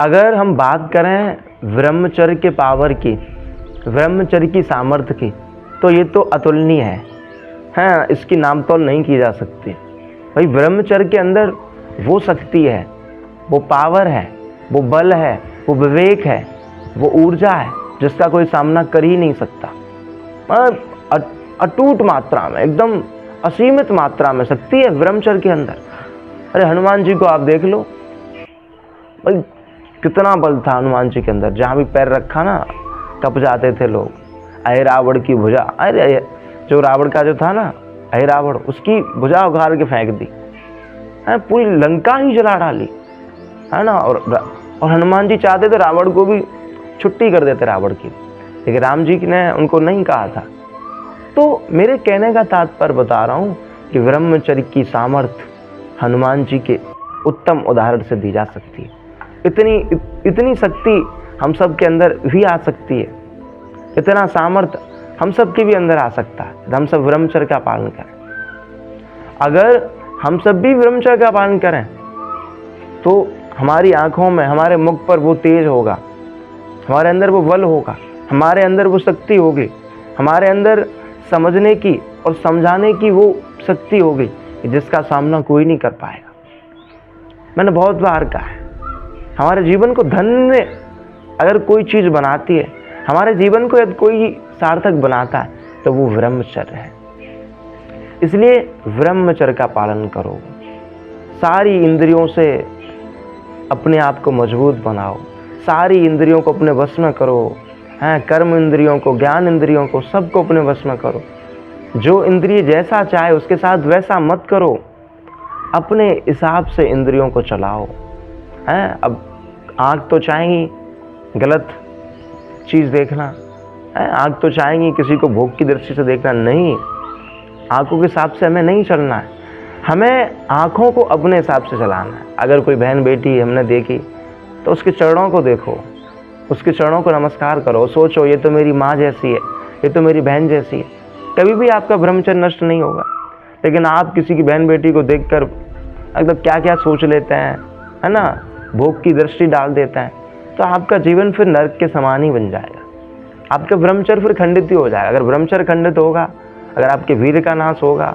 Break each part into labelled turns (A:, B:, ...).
A: अगर हम बात करें ब्रह्मचर्य के पावर की, ब्रह्मचर्य की सामर्थ्य की, तो ये तो अतुलनीय है। हाँ, इसकी नामतोल नहीं की जा सकती। भाई ब्रह्मचर्य के अंदर वो शक्ति है, वो पावर है, वो बल है, वो विवेक है, वो ऊर्जा है जिसका कोई सामना कर ही नहीं सकता। अटूट मात्रा में, एकदम असीमित मात्रा में शक्ति है ब्रह्मचर्य के अंदर। अरे हनुमान जी को आप देख लो, भाई कितना बल था हनुमान जी के अंदर। जहाँ भी पैर रखा ना कप जाते थे लोग। अहे रावण की भुजा, अरे जो रावण का जो था ना, अहे रावण, उसकी भुजा उखाड़ के फेंक दी, पूरी लंका ही जला डाली, है ना। और हनुमान जी चाहते थे रावण को भी छुट्टी कर देते रावण की, लेकिन राम जी ने उनको नहीं कहा था। तो मेरे कहने का तात्पर्य बता रहा हूँ कि ब्रह्मचर्य की सामर्थ्य हनुमान जी के उत्तम उदाहरण से दी जा सकती है। इतनी शक्ति हम सब के अंदर भी आ सकती है, इतना सामर्थ्य हम सब के भी अंदर आ सकता है। हम सब ब्रह्मचर्य का पालन करें। अगर हम सब भी ब्रह्मचर्य का पालन करें तो हमारी आंखों में, हमारे मुख पर वो तेज होगा, हमारे अंदर वो बल होगा, हमारे अंदर वो शक्ति होगी, हमारे अंदर समझने की और समझाने की वो शक्ति होगी जिसका सामना कोई नहीं कर पाएगा। मैंने बहुत बार कहा है, हमारे जीवन को धन्य अगर कोई चीज बनाती है, हमारे जीवन को यदि कोई सार्थक बनाता है, तो वो ब्रह्मचर्य है। इसलिए ब्रह्मचर्य का पालन करो। सारी इंद्रियों से अपने आप को मजबूत बनाओ, सारी इंद्रियों को अपने वश में करो। कर्म इंद्रियों को, ज्ञान इंद्रियों को, सबको अपने वश में करो। जो इंद्रिय जैसा चाहे उसके साथ वैसा मत करो, अपने हिसाब से इंद्रियों को चलाओ। अब आँख तो चाहेंगी गलत चीज़ देखना, आँख तो चाहेंगी किसी को भोग की दृष्टि से देखना, नहीं, आँखों के हिसाब से हमें नहीं चलना है। हमें आँखों को अपने हिसाब से चलाना है। अगर कोई बहन बेटी हमने देखी तो उसके चरणों को देखो, उसके चरणों को नमस्कार करो, सोचो ये तो मेरी माँ जैसी है, ये तो मेरी बहन जैसी है। कभी भी आपका ब्रह्मचर्य नष्ट नहीं होगा। लेकिन आप किसी की बहन बेटी को देखकर एकदम क्या क्या सोच लेते हैं, है ना, भोग की दृष्टि डाल देते हैं, तो आपका जीवन फिर नरक के समान ही बन जाएगा। आपका ब्रह्मचर्य फिर खंडित ही हो जाएगा। अगर ब्रह्मचर्य खंडित होगा, अगर आपके वीर का नाश होगा,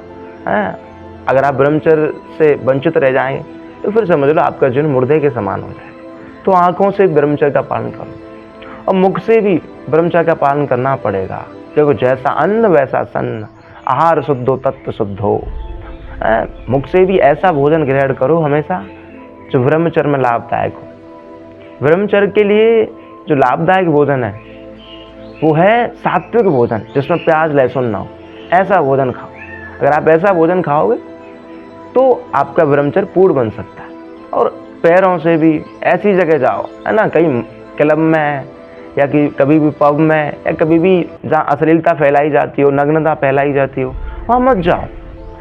A: अगर आप ब्रह्मचर्य से वंचित रह जाएंगे, तो फिर समझ लो आपका जीवन मुर्दे के समान हो जाएगा। तो आँखों से ब्रह्मचर्य का पालन करो और मुख से भी ब्रह्मचर्य का पालन करना पड़ेगा, क्योंकि जैसा अन्न वैसा सन्न, आहार शुद्धो तत्व शुद्धो। मुख से भी ऐसा भोजन ग्रहण करो हमेशा जो ब्रह्मचर्य में लाभदायक हो। ब्रह्मचर्य के लिए जो लाभदायक भोजन है वो है सात्विक भोजन, जिसमें प्याज लहसुन ना हो। ऐसा भोजन खाओ। अगर आप ऐसा भोजन खाओगे तो आपका ब्रह्मचर्य पूर्ण बन सकता है। और पैरों से भी ऐसी जगह जाओ, है ना, कहीं क्लब में या कि कभी भी पब में या कभी भी जहाँ अश्लीलता फैलाई जाती हो, नग्नता फैलाई जाती हो, वहाँ मत जाओ।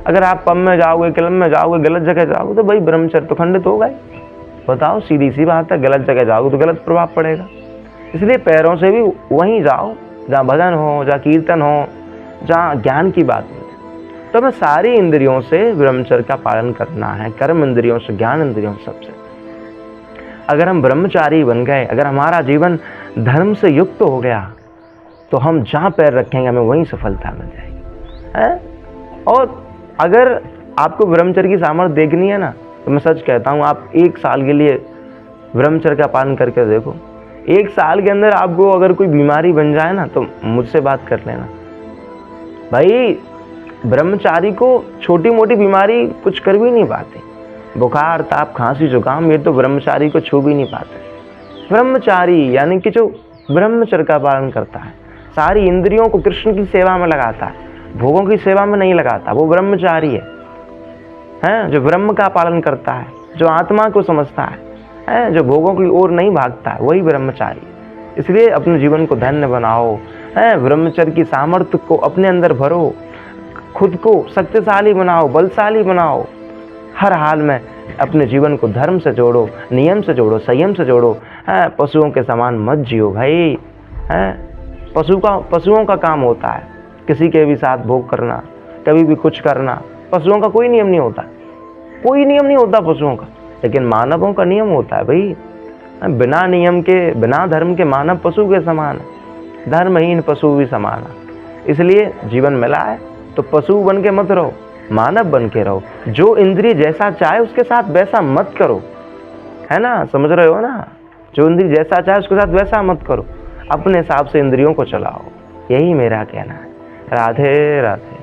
A: अगर आप पब में जाओगे, क्लब में जाओगे, गलत जगह जाओगे, तो भाई ब्रह्मचर्य तो खंडित होगा ही। बताओ, सीधी सी बात है, गलत जगह जाओगे तो गलत प्रभाव पड़ेगा। इसलिए पैरों से भी वहीं जाओ जहाँ भजन हो, जहाँ कीर्तन हो, जहाँ ज्ञान की बात हो। तो हमें सारी इंद्रियों से ब्रह्मचर्य का पालन करना है, कर्म इंद्रियों से, ज्ञान इंद्रियों सबसे। अगर हम ब्रह्मचारी बन गए, अगर हमारा जीवन धर्म से युक्त हो गया, तो हम जहाँ पैर रखेंगे हमें वहीं सफलता मिल जाएगी। और अगर आपको ब्रह्मचर्य की सामर्थ्य देखनी है ना, तो मैं सच कहता हूँ, आप 1 साल के लिए ब्रह्मचर्य का पालन करके देखो। 1 साल के अंदर आपको अगर कोई बीमारी बन जाए ना, तो मुझसे बात कर लेना। भाई ब्रह्मचारी को छोटी मोटी बीमारी कुछ कर भी नहीं पाती। बुखार, ताप, खांसी, जुकाम, ये तो ब्रह्मचारी को छू भी नहीं पाते। ब्रह्मचारी यानी कि जो ब्रह्मचर्य का पालन करता है, सारी इंद्रियों को कृष्ण की सेवा में लगाता है, भोगों की सेवा में नहीं लगाता, वो ब्रह्मचारी है। जो ब्रह्म का पालन करता है, जो आत्मा को समझता है, जो भोगों की ओर नहीं भागता है, वही ब्रह्मचारी है। इसलिए अपने जीवन को धन्य बनाओ, ब्रह्मचर्य की सामर्थ्य को अपने अंदर भरो, खुद को शक्तिशाली बनाओ, बलशाली बनाओ। हर हाल में अपने जीवन को धर्म से जोड़ो, नियम से जोड़ो, संयम से जोड़ो। पशुओं के समान मत जियो भाई। पशुओं का काम होता है किसी के भी साथ भोग करना, कभी भी कुछ करना। पशुओं का कोई नियम नहीं होता, कोई नियम नहीं होता पशुओं का, लेकिन मानवों का नियम होता है भाई। बिना नियम के, बिना धर्म के मानव पशु के समान है, धर्महीन पशु भी समान है। इसलिए जीवन मिला है तो पशु बन के मत रहो, मानव बन के रहो। जो इंद्रिय जैसा चाहे उसके साथ वैसा मत करो, है ना, समझ रहे हो ना। जो इंद्रिय जैसा चाहे उसके साथ वैसा मत करो, अपने हिसाब से इंद्रियों को चलाओ। यही मेरा कहना है। राधे राधे।